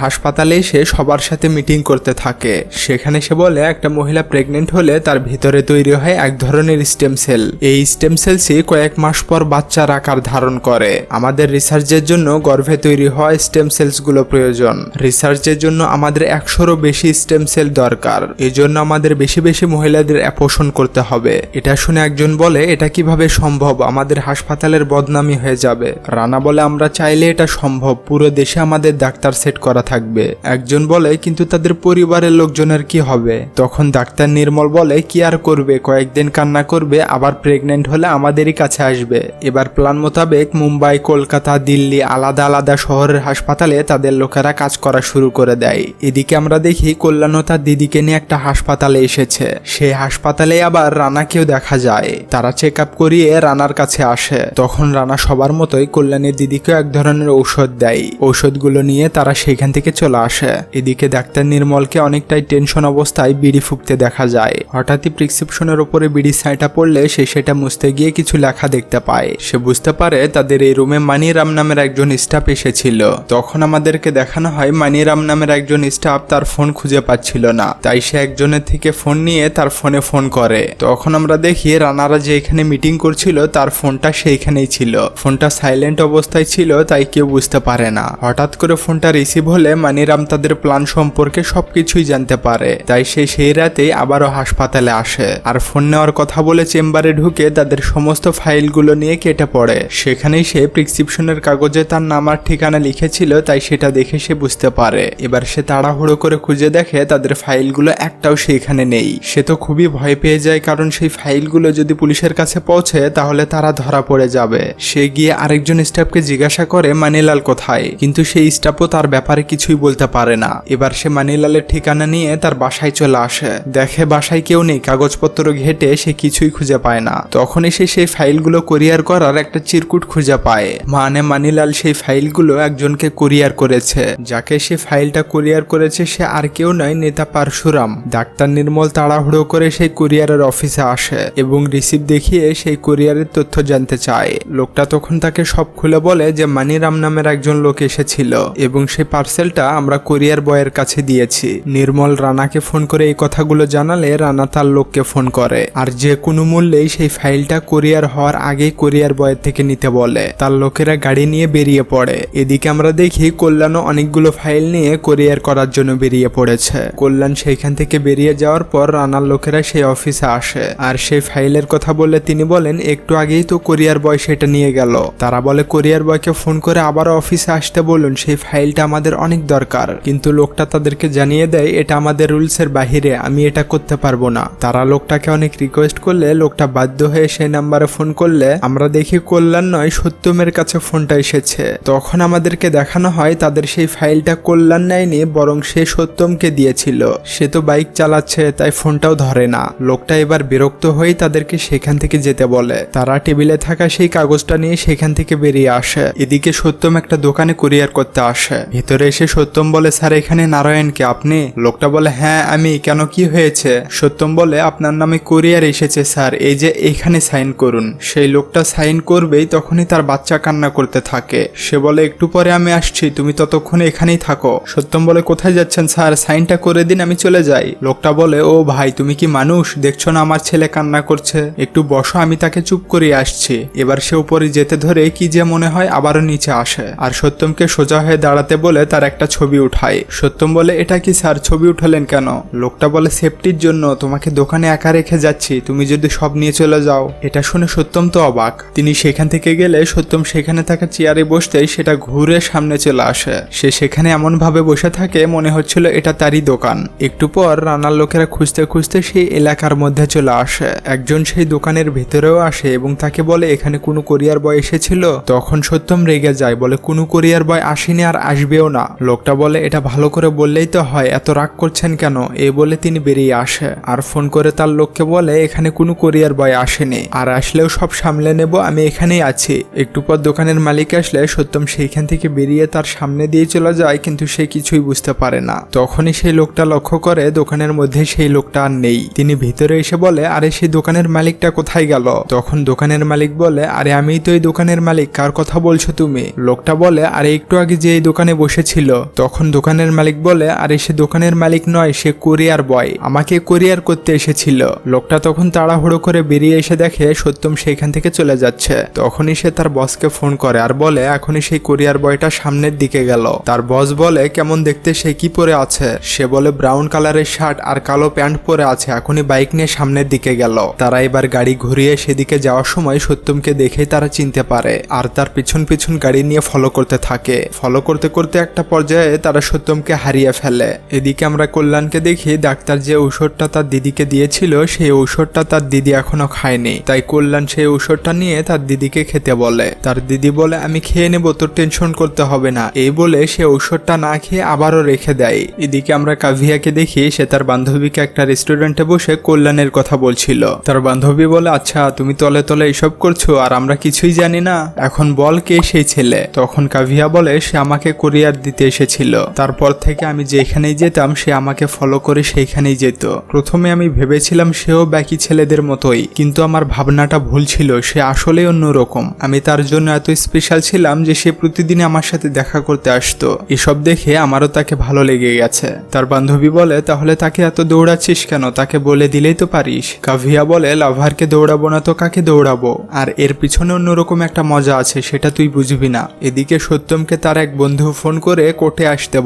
হাসপাতালে এসে সবার সাথে মিটিং করতে থাকে। সেখানে সে বলে একটা মহিলা প্রেগনেন্ট হলে তার ভিতরে তৈরি হয় এক ধরনের স্টেম সেল, এই স্টেম সেলসই কয়েক মাস পর বাচ্চার আকার ধারণ করে। আমাদের রিসার্চের জন্য গর্ভে তৈরি হওয়া স্টেম সেলস গুলো প্রয়োজন। রিসার্চের জন্য আমাদের 100-রও বেশি স্টেম সেল দরকার, এই জন্য আমাদের বেশি বেশি মহিলাদের অ্যাপোষণ করতে হবে। এটা শুনে একজন বলে এটা কিভাবে সম্ভব, আমাদের হাসপাতালের বদনামি হয়ে যাবে। রানা বলে আমরা চাইলে এটা সম্ভব, পুরো দেশে আমাদের ডাক্তার সেট করা থাকবে। একজন বলে কিন্তু তাদের পরিবারের লোকজনের কি হবে? তখন ডাক্তার নির্মল বলে কি আর করবে, কয়েকদিন কান্না করবে, আবার প্রেগনেন্ট হলে আমাদেরই কাছে আসবে। এবার প্ল্যান মোতাবেক মুম্বাই, কলকাতা, দিল্লি আলাদা আলাদা শহরের হাসপাতালে তাদের লোকেরা কাজ করা শুরু করে দেয়। এদিকে আমরা দেখি কল্যাণ তার দিদিকে নিয়ে একটা হাসপাতালে এসেছে। সেই হাসপাতালে আবার রানাকেও দেখা যায়। তারা চেক আপ করিয়ে রানার কাছে আসে। তখন রানা সবার মতোই কল্যাণের দিদিকেও এক ধরনের ঔষধ দেয়। ঔষধগুলো নিয়ে তারা সেখান থেকে চলে আসে। এদিকে ডাক্তার নির্মলকে অনেকটাই টেনশন অবস্থায় বিড়ি ফুঁকতে দেখা যায়। হঠাৎই প্রেসক্রিপশনের উপরে বিড়ির ছাইটা পড়লে সে সেটা মুছতে গিয়ে কিছু লেখা দেখতে পায়। সে বুঝতে পারে তাদের এই রুমে মানিরাম নামের একজন স্টাফ এসেছিল। তখন আমাদেরকে দেখানো হয় মানিরাম নামের একজন স্টাফ তার ফোন খুঁজে পাচ্ছিল না, তাই সে একজনের থেকে ফোন নিয়ে তার ফোনে ফোন করে। তখন আমরা দেখি রানারা যে এখানে মিটিং করছিল তার ফোনটা সেইখানেই ছিল। ফোনটা সাইলেন্ট অবস্থায় ছিল, তাই কেউ বুঝতে পারে না। হঠাৎ করে ফোনটা রিসিভ হলে মানিরাম তাদের প্ল্যান সম্পর্কে সবকিছুই জানতে পারে। তাই সে সেই রাতেই আবারও হাসপাতালে আসে আর ফোন নেওয়ার কথা বলে চেম্বারে ঢুকে তাদের সমস্ত ফাইলগুলো নিয়ে কেটে পড়ে। সেখানেই সে প্রেসক্রিপশনের কাগজে তার নাম আর ঠিকানা লিখেছিল, তাই সেটা দেখে সে বুঝতে পারে। এবার সে তাড়াহুড়ো করে খুঁজে দেখে তাদের ফাইলগুলো একটাও সেখানে নেই। সে তো খুবই ভয় পেয়ে যায়, কারণ সেই ফাইলগুলো যদি পুলিশের কাছে পৌঁছে তাহলে তারা ধরা পড়ে যাবে। সে গিয়ে আরেকজন স্টাফকে জিজ্ঞাসা করে মানিলাল কোথায়, কিন্তু সেই স্টাফও তার ব্যাপারে কিছুই বলতে পারে না। এবার সে মানিলালের ঠিকানা নিয়ে তার বাসায় চলে আসে। দেখে বাসায় কেউ নেই, কাগজপত্র ঘেটে সে কিছুই খুঁজে পায় না। তখন এসে সেই ফাইলগুলো কুরিয়ার করার একটা চিরকুট খুঁজে পায়। মানে মানিলাল সেই ফাইলগুলো একজনকে কুরিয়ার করেছে। যাকে সে ফাইলটা কুরিয়ার করেছে সে আর কেউ নয়, নেতা পারশুরাম। ডাক্তার নির্মল তাড়াহুড়ো করে সেই কুরিয়ারের অফিসে আসে এবং রিসিভ দেখিয়ে সেই কুরিয়ারের তথ্য জানতে চায়। লোকটা তখন তাকে সব খুলে বলে যে মানিরাম নামের একজন লোক এসেছিল এবং সেই পার্সেলটা আমরা কুরিয়ার বয়ের কাছে দিয়েছি। নির্মল রানাকে ফোন করে এই কথাগুলো জানালে রানা তার লোককে ফোন করে আর যে কোনো মূল্যেই সেই ফাইলটা কুরিয়ার হওয়ার আগেই কুরিয়ার বয়ের থেকে নিতে বলে। তার লোকেরা গাড়ি নিয়ে বেরিয়ে পড়ে। এদিকে আমরা দেখি কল্যাণও অনেকগুলো ফাইল নিয়ে কুরিয়ার করার জন্য বেরিয়ে পড়েছে। কল্যাণ সেইখান থেকে বেরিয়ে যাওয়ার পর রানার লোকেরা সেই অফিসে আসে আর সেই ফাইলের কথা বললে তিনি বলেন একটু আগেই তো কুরিয়ার বয় সেটা নিয়ে গেল। তারা বলে কুরিয়ার বয়কে ফোন করে আবারও অফিসে আসতে বলুন, সেই ফাইলটা আমাদের অনেক দরকার। কিন্তু লোকটা তাদেরকে জানিয়ে দেয় এটা আমাদের রুলসের বাহিরে, আমি এটা করতে পারবো না। তারা লোকটাকে অনেক রিকোয়েস্ট করলে লোকটা বাধ্য হয়ে সেই নাম্বারে ফোন করলে আমরা দেখি কল্যাণ নয় সত্যমের কাছে ফোনটা এসেছে। তখন আমাদেরকে দেখানো হয় তাদের সেই ফাইলটা কল্যাণ নেয়নি, বরং সে সত্যমকে দিয়েছিল। সে তো বাইক চালাচ্ছে, তাই ফোনটাও ধরে না। লোকটা এবার বিরক্ত হয়ে তাদেরকে সেখান থেকে যেতে বলে। তারা টেবিলে থাকা সেই কাগজটা নিয়ে সেখান থেকে বেরিয়ে আসে। এদিকে সত্যম একটা দোকানে কুরিয়ার করতে আসে। ভিতরে এসে সত্যম বলে স্যার এখানে নারায়ণকে আপনি? লোকটা বলে হ্যাঁ আমি, কেন কি হয়েছে? সত্যম বলে আপনার নামে কুরিয়ার এসেছে স্যার, এই যে এখানে সাইন করুন। সেই লোকটা সাইন করবেই তখনই তার বাচ্চা কান্না করতে থাকে। সে বলে একটু পরে আমি আসছি, তুমি ততক্ষণে এখানেই থাকো। সত্যম বলে কোথায় যাচ্ছেন স্যার, সাইনটা করে দিন আমি চলে যাই। লোকটা বলে ও ভাই তুমি কি মানুষ, দেখছো না আমার ছেলে কান্না করছে, একটু বসো আমি তাকে চুপ করিয়ে আসছি। এবার সে উপরে যেতে ধরে কি যে মনে হয় আবারও নিচে আসে আর সত্যমকে সোজা হয়ে দাঁড়াতে বলে তার একটা ছবি উঠায়। সত্যম বলে এটা কি স্যার, ছবি উঠালেন কেন? লোকটা বলে সেফটির জন্য, তোমাকে দোকানে একা রেখে যাচ্ছি, তুমি যদি সব নিয়ে চলে যাও। এটা শুনে সত্যম তো অবাক। তিনি সেখান থেকে গেলে সত্যম সেখানে থাকা চেয়ারে বসতেই সেটা ঘুরে সামনে চলে আসে। সে সেখানে এমন ভাবে বসে থাকে মনে হচ্ছিল এটা তারই দোকান। একটু পর রানার লোকেরা খুঁজতে খুঁজতে সেই এলাকার মধ্যে চলে আসে। একজন সেই দোকানের ভেতরেও আসে এবং তাকে বলে এখানে কোনো কোরিয়ার বয় এসেছিল? তখন সত্যম রেগে যায়, বলে কোনো কোরিয়ার বয় আসেনি আর আসবেও না। লোকটা বলে এটা ভালো করে বললেই তো হয়, এত রাগ করছেন কেন? এই বলে তিনি বেরিয়ে আসে আর ফোন করে তার লোককে বলে এখানে কোনো কোরিয়ার বয় আসেনি, আর আসলেও সব সামলে নেব, আমি এখানেই আছি। একটু পর দোকানের মালিক আসলে সত্যম সেইখান থেকে বেরিয়ে তার সামনে দিয়ে চলে যায়, কিন্তু সে কিছুই বুঝতে পারে না। তখনই সেই লোকটা লক্ষ্য করে দোকানের মধ্যে সেই লোকটা আর নেই। তিনি ভিতরে এসে বলে আরে সেই দোকানের মালিকটা কোথায় গেল? তখন দোকানের মালিক বলে আরে আমিই তো এই দোকানের মালিক, কার কথা বলছো তুমি? লোকটা বলে আরে একটু আগে যে এই দোকানে বসেছিল। তখন দোকানের মালিক বলে আরে সে দোকানের মালিক নয়, সে কোরিয়ার বয়, আমাকে কোরিয়ার করতে এসেছিল। লোকটা তখন তাড়াহুড়ো করে বেরিয়ে এসে দেখে সত্যম সেইখান থেকে চলে যাচ্ছে। তখনই সে তার বসকে ফোন করে আর বলে এখনই সেই কোরিয়ার বয়টা সামনের দিকে গেল। তার বস বলে কেমন দেখতে, সে কি পরে আছে? সে বলে ব্রাউন কালারের শার্ট আর কালো প্যান্ট পরে আছে, এখনই বাইক নিয়ে সামনের দিকে গেল। তারা এবার গাড়ি ঘুরিয়ে সেদিকে যাওয়ার সময় সত্যমকে দেখেই তারা চিনতে পারে আর তার পিছন পিছন গাড়ি নিয়ে ফলো করতে থাকে। ফলো করতে করতে একটা পর্যায়ে তারা সত্যমকে হারিয়ে ফেলে। এদিকে আমরা কল্যাণকে দেখি ডাক্তার যে ঔষধটা তার দিদিকে দিয়েছিল সেই ঔষধটা তার দিদি এখনো খায়নি, তাই কল্যাণ সেই ঔষধটা নিয়ে তার দিদিকে খেতে বলে। তার দিদি বলে আমি খেয়ে নেবো, তোর টেনশন করতে হবে না। এই বলে সে ঔষধটা না খেয়ে আবারও রেখে দেয়। এদিকে আমরা কাভিয়াকে দেখি সে তার বান্ধবীকে একটা রেস্টুরেন্টে বসে কল্যাণের কথা বলছিল। তার বান্ধবী বলে, আচ্ছা তুমি তলে তলে এইসব করছো আর আমরা কিছুই জানি না, এখন বল কে সেই ছেলে। তখন কাভিয়া বলে, সে আমাকে কোরিয়ার দিতে এসেছিল, তারপর থেকে আমি যেখানেই যেতাম সে আমাকে ফলো করে সেইখানেই যেত। প্রথমে আমি ভেবেছিলাম সেও বাকি ছেলেদের মতোই, কিন্তু আমার ভাবনাটা ভুল ছিল, সে আসলেই অন্যরকম। আমি তার জন্য এত স্পেশাল ছিলাম যে সে প্রতিদিন আমার সাথে দেখা করতে আসতো। এসব দেখে আমারও তাকে ভালো লেগে গেছে। তার বান্ধবী বলে, তাহলে তাকে এত দৌড়াচ্ছিস কেন, তাকে বলে দিলেই তো পারিস। কাভিয়া বলে, লাভারকে দৌড়াবো না তো কাকে দৌড়াবো, আর এর পিছনে অন্যরকম একটা মজা আছে, সেটা তুই বুঝবি না। এদিকে সত্যমকে তার এক বন্ধু ফোন করে কোর্টে আসতে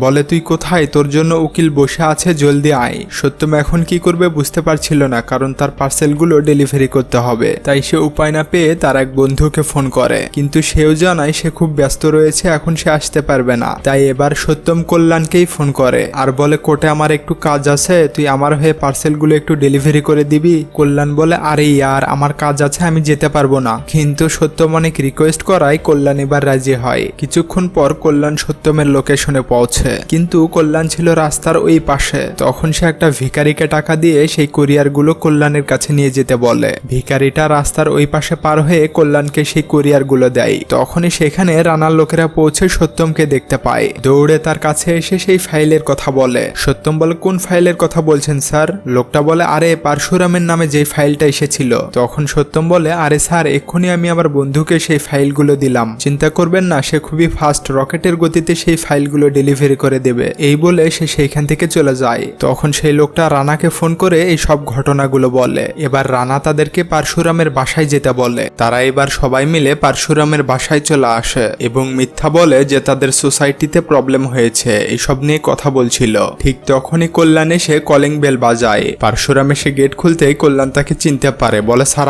বলে তুই কোথায়, তোর জন্য উকিল বসে আছে, জলদি আয়। সত্যম এখন কি করবে বুঝতে পারছিল না, কারণ তার পার্সেলগুলো ডেলিভারি করতে হবে। তাই সে উপায় না পেয়ে তার এক বন্ধুকে ফোন করে, কিন্তু সেও জানায় সে খুব ব্যস্ত রয়েছে, এখন সে আসতে পারবে না। তাই এবার সত্যম কল্যাণকেই ফোন করে আর বলে, কোর্টে আমার একটু কাজ আছে, তুই আমার হয়ে পার্সেলগুলো একটু ডেলিভারি করে দিবি। কল্যাণ বলে, আরে ইয়ার আমার কাজ আছে, আমি যেতে পারবো না। কিন্তু সত্যম অনেক রিকোয়েস্ট করায় কল্যাণ এবার রাজি হয়। কিছুক্ষণ পর কল্যাণ সত্যমের লোকেশনে পৌঁছে, কিন্তু কল্যাণ ছিল রাস্তার ওই পাশে। তখন সে একটা ভিখারিকে টাকা দিয়ে সেই কোরিয়ারগুলো কল্যাণের কাছে নিয়ে যেতে বলে। ভিখারিটা রাস্তার ওই পাশে পার হয়ে কল্যাণকে সেই কোরিয়ারগুলো দেয়। তখনই সেখানে রানার লোকেরা পৌঁছে সত্যমকে দেখতে পায়। দৌড়ে তার কাছে এসে সেই ফাইলের কথা বলে। সত্যম বলে, কোন ফাইলের কথা বলছেন স্যার? লোকটা বলে, আরে পারশুরামের নামে যে ফাইলটা এসেছিল। তখন সত্যম বলে, আরে স্যার এক্ষুনি আমি আমার বন্ধুকে সেই ফাইলগুলো দিলাম, চিন্তা করবেন না, সে খুবই ফাস্ট, রকেটের গতিতে সেই ফাইলগুলো ডেলিভারি করে দেবে। এই বলে সে সেইখান থেকে চলে যায়। তখন সেই লোকটা রানাকে ফোন করে এই সব ঘটনাগুলো বলে। এবার রানা তাদেরকে পারশুরামের বাসায় যেতে বলে। তারা এবার সবাই মিলে পারশুরামের বাসায় চলে আসে এবং মিথ্যা বলে যে তাদের সোসাইটিতে প্রবলেম হয়েছে, এসব নিয়ে কথা বলছিল। ঠিক তখনই কল্যাণ এসে কলিং বেল বাজায়। পারশুরাম এসে গেট খুলতেই কল্যাণ তাকে চিনতে পারে। বলে, স্যার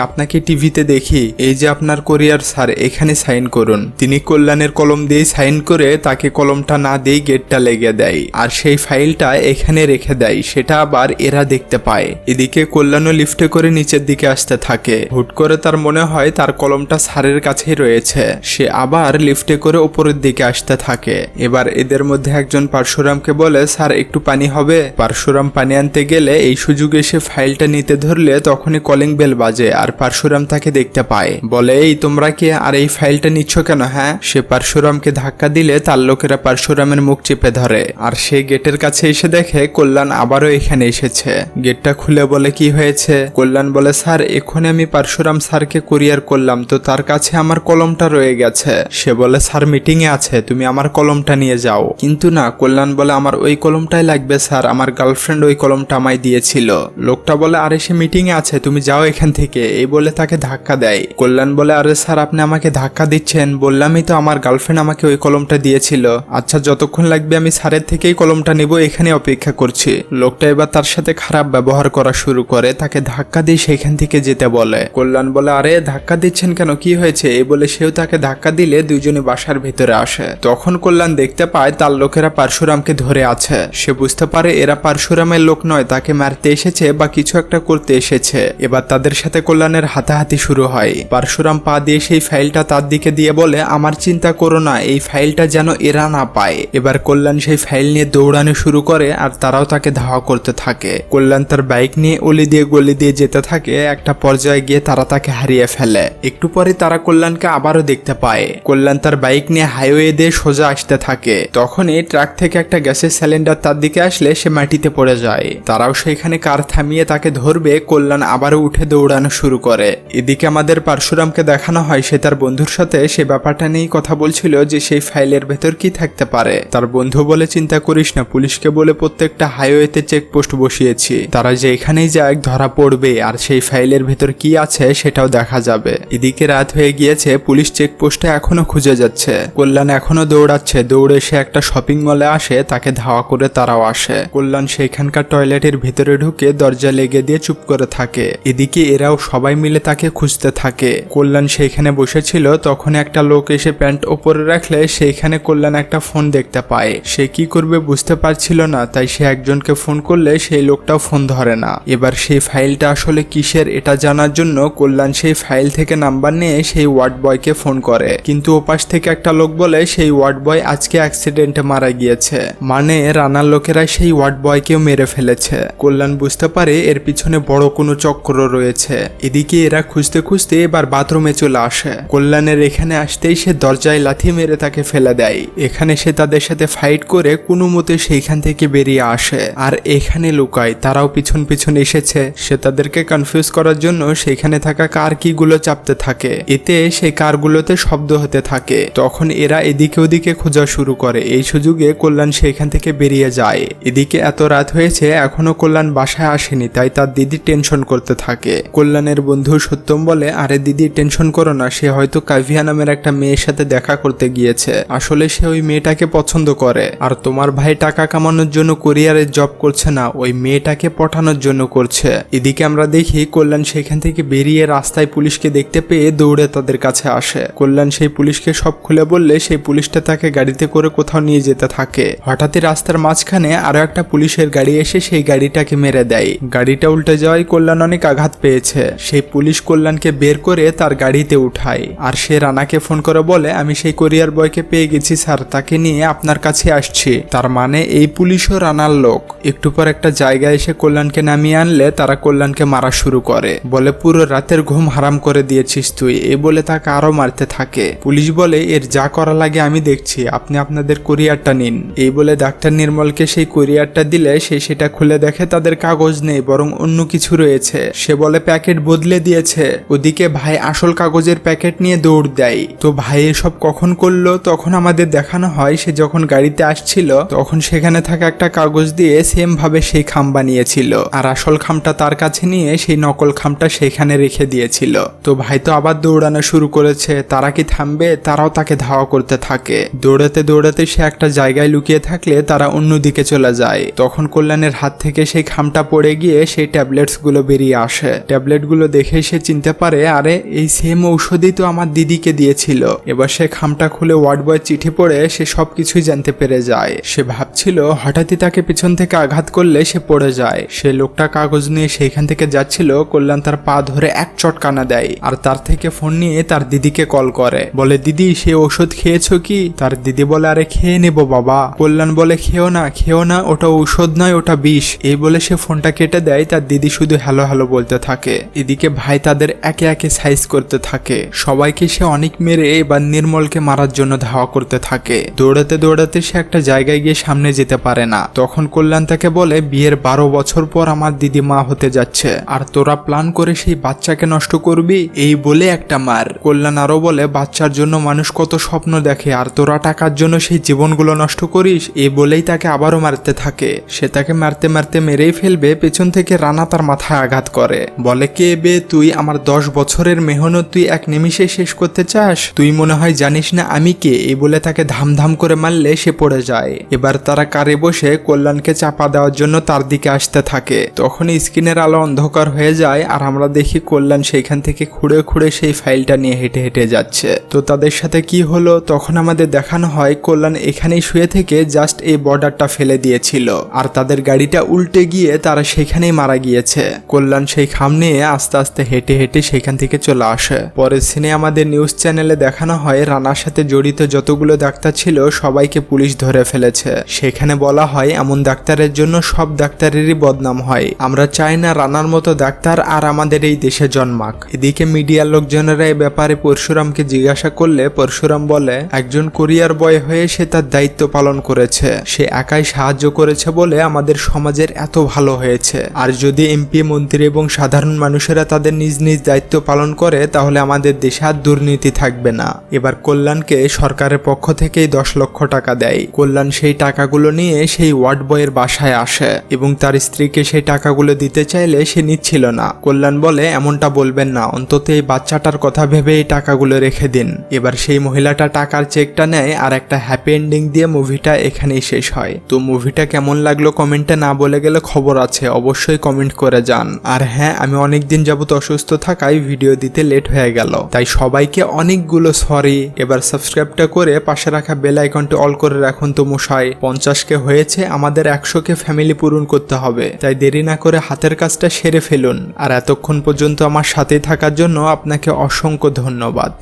আপনাকে টিভিতে দেখি, এই যে আপনার কোরিয়ার স্যার, এখানে সাইন করুন। তিনি কল্যাণের কলম দিয়ে সাইন করে তাকে কলমটা না দিয়ে গেটটা লেগে দেয় আর সেই ফাইলটা এখানে রেখে দেয়। সেটা আবার এরা দেখতে পায়। এদিকে কল্যাণও লিফটে করে নিচের দিকে আসতে থাকে। হুট করে তার মনে হয় তার কলমটা স্যারের কাছেই রয়েছে। সে আবার লিফটে করে উপরের দিকে আসতে থাকে। এবার এদের মধ্যে একজন পারশুরামকে বলে, স্যার একটু পানি হবে। পারশুরাম পানি আনতে গেলে এই সুযোগে সে ফাইলটা নিতে ধরলে তখনই কলিং বেল বাজে আর পারশুরাম তাকে দেখতে পায়। বলে, এই তোমরা কে, আর এই ফাইলটা নিচ্ছ কেন? হ্যাঁ। সে পারশুরামকে ধাক্কা দিলে তার লোকেরা পারশুরামের মুখ চেপে ধরে আর সে গেটের কাছে এসে দেখে কল্যাণ আবারও এখানে এসেছে। গেটটা খুলে বলে, কি হয়েছে? কল্যাণ বলে, স্যার এক্ষুনি আমি পারশুরাম স্যারকে কুরিয়ার করলাম, তো তার কাছে আমার কলমটা রয়ে গেছে। সে বলে, স্যার মিটিং এ আছে, তুমি আমার কলমটা নিয়ে যাও। কিন্তু না, কল্যাণ বলে, আমার ওই কলমটাই লাগবে স্যার, আমার গার্লফ্রেন্ড ওই কলমটা আমায় দিয়েছিল। লোকটা বলে, আরে সে মিটিং এ আছে, তুমি যাও এখান থেকে। এই বলে তাকে ধাক্কা দেয়। কল্যাণ বলে, আরে স্যার আপনি আমাকে ধাক্কা দিচ্ছেন, বললামই তো আমার গার্লফ্রেন্ড আমাকে ওই কলমটা দিয়েছিল। আচ্ছা যতক্ষণ লাগবে আমি স্যারের থেকেই কলমটা নেব, এখানে অপেক্ষা করছি। লোকটা এবার তার সাথে খারাপ ব্যবহার করা শুরু করে, তাকে ধাক্কা দিয়ে সেখান থেকে যেতে বলে। কল্যাণ বলে, আরে ধাক্কা দিচ্ছেন কেন, কি হয়েছে? এই বলে সেও তাকে ধাক্কা দিলে দুইজনে বাসার ভিতরে আসে। তখন কল্যাণ দেখতে পায় তার লোকেরা পারশুরামকে ধরে আছে। সে বুঝতে পারে এরা পারশুরামের লোক নয়, তাকে মারতে এসেছে বা কিছু একটা করতে এসেছে। এবার তাদের সাথে কল্যাণের হাতাহাতি শুরু হয়। পারশুরাম পা দিয়ে সেই ফাইলটা তার দিকে দিয়ে বলে, আমার চিন্তা করো না, এই ফাইলটা যেন এরা না পায়। এবার কল্যাণ সেই ফাইল নিয়ে দৌড়ানো শুরু করে আর তারাও তাকে ধাওয়া করতে থাকে। কল্যাণ তার বাইক নিয়ে অলি দিয়ে গলি দিয়ে যেতে থাকে। একটা পর্যায়ে গিয়ে তারা তাকে হারিয়ে ফেলে। একটু পরে তারা কল্যাণকে আবারও দেখতে পায়। কল্যাণ তার বাইক নিয়ে হাইওয়ে দিয়ে সোজা আসতে থাকে। তখনই ট্রাক থেকে একটা গ্যাসের সিলিন্ডার তার দিকে আসলে সে মাটিতে পড়ে যায়। তারাও সেখানে কার থামিয়ে তাকে ধরবে। কল্যাণ আবারও উঠে দৌড়ানো শুরু করে। এদিকে আমাদের পারশুরামকে দেখানো হয় সে তার বন্ধুর সাথে সে ব্যাপারটা নিয়েই কথা বলছিল যে সেই ফাইলের ভেতর কি থাকতে পারে। তার বন্ধু বলে, চিন্তা করিস না, পুলিশকে বলে প্রত্যেকটা হাইওয়েতে চেকপোস্ট বসিয়েছি, তারা যে এখানেই যাক ধরা পড়বে আর সেই ফাইলের ভেতর কি আছে সেটাও দেখা যাবে। এদিকে রাত হয়ে গিয়েছে, পুলিশ চেকপোস্টে এখনো খুঁজে যাচ্ছে। কল্যাণ এখনো দৌড়াচ্ছে। দৌড়ে সে একটা শপিং মলে আসে, তাকে ধাওয়া করে তারাও আসে। কল্যাণ সেখানকার টয়লেটের ভিতরে ঢুকে দরজা লেগে দিয়ে চুপ করে থাকে। এদিকে এরাও সবাই মিলে তাকে খুঁজতে থাকে। কল্যাণ সেইখানে বসেছিল, তখন একটা লোক এসে প্যান্ট ওপরে রাখলে সেইখানে কল্যাণ একটা ফোন দেখতে পায়। সে কি করবে বুঝতে পারছিল না, তাই সে একজনকে ফোন করলে সেই লোকটাও ফোন ধরে না। এবার সেই ফাইলটা আসলে কিসের এটা জানার জন্য কল্যাণ সেই ফাইল থেকে নাম্বার নিয়ে সেই ওয়ার্ড বয়কে ফোন করে, কিন্তু ওপাশ থেকে একটা লোক বলে সেই ওয়ার্ড বয় আজকে অ্যাক্সিডেন্টে মারা গিয়েছে, মানে রানার লোকেরা সেই ওয়ার্ড বয়কেও মেরে ফেলেছে। কল্যাণ বুঝতে পারে এর পিছনে বড় কোনো চক্র রয়েছে। এদিকে এরা খুঁজতে খুঁজতে এবার বাথরুমে চলে আসে। কল্যাণের এখানে আসতেই সে দরজায় লাথি মেরে তাকে ফেলে দেয়। এখানে সে তাদের সাথে ফাইট করে কোনো মতে সেইখান থেকে বেরিয়ে আসে আর এখানে লুকায় তারাও পিছন পিছন এসেছে। সে তাদেরকে কনফিউজ করার জন্য সেখানে থাকা কার কিগুলো চাপতে থাকে, এতে সেই কারগুলোতে শব্দ হতে থাকে। তখন এরা এদিকে ওদিকে খোঁজা শুরু করে। এই সুযোগে কল্যাণ সেখান থেকে বেরিয়ে যায়। এদিকে এত রাত হয়েছে এখনো কল্যাণ বাসায় আসেনি, তাই তার দিদি টেনশন করতে থাকে। কল্যাণের বন্ধু সত্যম বলে, আরে দিদি টেনশন করো না, সে হয়তো কাভিয়া নামের একটা মেয়ের সাথে দেখা করতে গিয়েছে, আসলে সে ওই মেয়েটাকে পছন্দ করে। আর তোমার ভাই টাকা কামানোর জন্য কোরিয়ারের জব করছে না, ওই মেয়েটাকে পটানোর জন্য করছে। এদিকে আমরা দেখি কল্যাণ সেখান থেকে বেরিয়ে রাস্তায় পুলিশকে দেখতে পেয়ে দৌড়ে তাদের কাছে আসে। কল্যাণ সেই পুলিশকে সব খুলে বললে সেই পুলিশটা তাকে গাড়িতে করে কোথাও নিয়ে যেতে থাকে। হঠাৎই রাস্তার মাঝখানে আরো একটা পুলিশের গাড়ি এসে সেই গাড়িটাকে মেরে দেয়। গাড়িটা উল্টে যাওয়ায় কল্যাণ অনেক আঘাত পেয়েছে। সেই পুলিশ কল্যাণকে বের করে তার গাড়িতে উঠায় আর সে রানাকে ফোন করে বলে, আমি সেই কোরিয়ার বয়কে পেয়ে গেছি স্যার, তাকে নিয়ে আপনার কাছে আসছি। তার মানে এই পুলিশও রানার লোক। একটু পর একটা জায়গায় এসে কল্যাণকে নামিয়ে আনলে তারা কল্যাণকে মারা শুরু করে। বলে, পুরো রাতের ঘুম হারাম করে দিয়েছিস তুই, এই বলে তাকে আরো মারতে থাকে। পুলিশ বলে, এর যা করা লাগে আমি দেখছি, আপনি আপনাদের কোরিয়ারটা নিন। এই বলে ডাক্তার নির্মলকে সেই কোরিয়ারটা দিলে সে সেটা খুলে দেখে তাদের কাগজ নেই, বরং অন্য কিছু রয়েছে। সে বলে প্যাকেট বদলে দিয়েছে। ওদিকে ভাই আসল কাগজের প্যাকেট নিয়ে দৌড় দেয়। তো ভাই এসব কখন করলো? তখন আমাদের দেখানো হয় সে যখন গাড়িতে আসছিল তখন সেখানে থাকা একটা কাগজ দিয়ে সেম ভাবে সেই খাম বানিয়েছিল, আর আসল খামটা তার কাছে নিয়ে সেই নকল খামটা সেখানে রেখে দিয়েছিল। তো ভাই তো আবার দৌড়ানো শুরু করেছে। তারা কি থামবে? তারাও তাকে ধাওয়া করতে থাকে। দৌড়াতে দৌড়াতে সে একটা জায়গায় লুকিয়ে থাকলে তারা অন্যদিকে চলে যায়। তখন কল্যাণের হাত থেকে সেই খামটা পড়ে গিয়ে সেই ট্যাবলেটস গুলো বেরিয়ে আসে। ট্যাবলেট গুলো দেখে সে চিনতে পারে, আরে এই সেম ঔষধই তো আমার দিদিকে দিয়েছিল। এবার সে খামটা খুলে ওয়ার্ড বয় চিঠি পড়ে সে সবকিছুই জানতে পেরে যায়। সে ভাবছিল হঠাৎই তাকে পিছন থেকে আঘাত করলে সে পড়ে যায়। সে লোকটা কাগজ নিয়ে সেইখান থেকে যাচ্ছিল, কল্যাণ তার পা ধরে এক চটকানা দেয় আর তার থেকে ফোন নিয়ে তার দিদিকে কল করে। বলে, দিদি সে ওষুধ খেয়েছো কি? তার দিদি বলে, আরে খেয়ে নেবো বাবা। কল্যাণ বলে, খেও না, ওটা ঔষধ নয়, ওটা বিষ। এই বলে সে ফোনটা কেটে দেয়। তার দিদি শুধু হ্যালো হ্যালো বলতে থাকে। এদিকে ভাই তাদের একে একে সাইজ করতে থাকে। সবাইকে সে অনেক মেরে এবার নির্মলকে মারার জন্য ধাওয়া করতে থাকে। দৌড়াতে দৌড়াতে সে একটা জায়গায় গিয়ে সামনে যেতে পারে না। তখন কল্যাণ তাকে বলে, বিয়ের 12 বছর পর আমার দিদি মা হতে যাচ্ছে, আর তোরা প্ল্যান করে সেই বাচ্চাকে নষ্ট করবি? এই বলে একটা মার। কল্যাণ আরো বলে, বাচ্চার জন্য মানুষ কত স্বপ্ন দেখে, আর তোরা টাকার জন্য সেই জীবনগুলো নষ্ট করিস? এই বলেই তাকে আবারও মারতে থাকে। সে তাকে মারতে মারতে মেরেই ফেলবে, পেছন থেকে রানা তার মাথায় আঘাত করে। বলে, কে বে তুই? আমার 10 বছরের মেহনত তুই এক নিমিষে শেষ করতে চাস? তুই মনে হয় জানিস না আমি কে? এই বলে তাকে ধাম করে মারলে সে পড়ে যায়। এবার তারা কারে বসে কল্যাণকে চাপা দেওয়ার জন্য তার দিকে আসতে থাকে। তখন স্ক্রিনের আলো অন্ধকার হয়ে যায় আর আমরা দেখি কল্যাণ সেইখান থেকে খুঁড়ে খুঁড়ে সেই ফাইলটা নিয়ে হেঁটে হেঁটে যাচ্ছে। তো তাদের সাথে কি হলো? তখন আমাদের দেখানো হয় কল্যাণ এখানেই শুয়ে থেকে জাস্ট এই বর্ডারটা ফেলে দিয়েছিল, আর তাদের গাড়িটা উল্টে গিয়ে তারা সেখানেই মারা গিয়েছে। কল্যাণ সেই খাম নিয়ে আস্তে আস্তে হেঁটে হেঁটে সেখান থেকে চলে আসে। পরের সিনে আমাদের নিউজ চ্যানেলে দেখানো হয় রানার সাথে জড়িত যতগুলো ডাক্তার ছিল সবাইকে পুলিশ ধরে ফেলেছে। সেখানে বলা হয় এমন ডাক্তারের জন্য সব ডাক্তারেরই বদনাম হয়। আমরা চাই না রানার মতো ডাক্তার আর আমাদের এই দেশে জন্মাক। এদিকে মিডিয়ার লোকজনেরা এই ব্যাপারে পরশুরামকে জিজ্ঞাসা করলে পরশুরাম বলে, একজন কোরিয়ার বয় হয়ে সে তার দায়িত্ব পালন করেছে। সে একাই সাহায্য করেছে বলে আমাদের সমাজের এত ভালো হয়েছে। আর যদি এমপি, মন্ত্রী এবং সাধারণ মানুষেরা তাদের নিজ নিজ দায়িত্ব পালন করে তাহলে আমাদের দেশে আর দুর্নীতি থাকবে না। এবার কল্যাণকে সরকারের পক্ষ থেকেই 10 লক্ষ টাকা দেয়। কল্যাণ সেই টাকাগুলো নিয়ে সেই ওয়ার্ড বয়ের বাসায় আসে এবং তার স্ত্রীকে সেই টাকাগুলো দিতে চাইলে সে নিচ্ছিল না। কল্যাণ বলে, এমনটা বলবেন না, অন্তত এই বাচ্চাটার কথা ভেবে এই টাকাগুলো রেখে দিন। এবার সেই মহিলাটা টাকার চেকটা নেয় আর একটা হ্যাপি এন্ডিং দিয়ে মুভিটা এখানেই শেষ হয়। তো মুভিটা কেমন লাগলো কমেন্টে না বলে গেলে খবর আছে, অবশ্যই কমেন্ট করে যান। আর হ্যাঁ, আমি অনেকদিন যাবত অসুস্থ থাকায় ভিডিও দিতে লেট হয়ে গেল, তাই সবাইকে অনেকগুলো সরি। এবার সাবস্ক্রাইবটা করে পাশে রাখা বেল আইকনটি অল করে রাখুন তো মশাই। 50কে হয়েছে, আমাদের 100কে ফ্যামিলি পূরণ করতে হবে, তাই দেরি না করে হাতের কাজটা সেরে ফেলুন। আর এতক্ষণ পর্যন্ত আমার সাথে থাকার জন্য আপনাকে অসংখ্য ধন্যবাদ।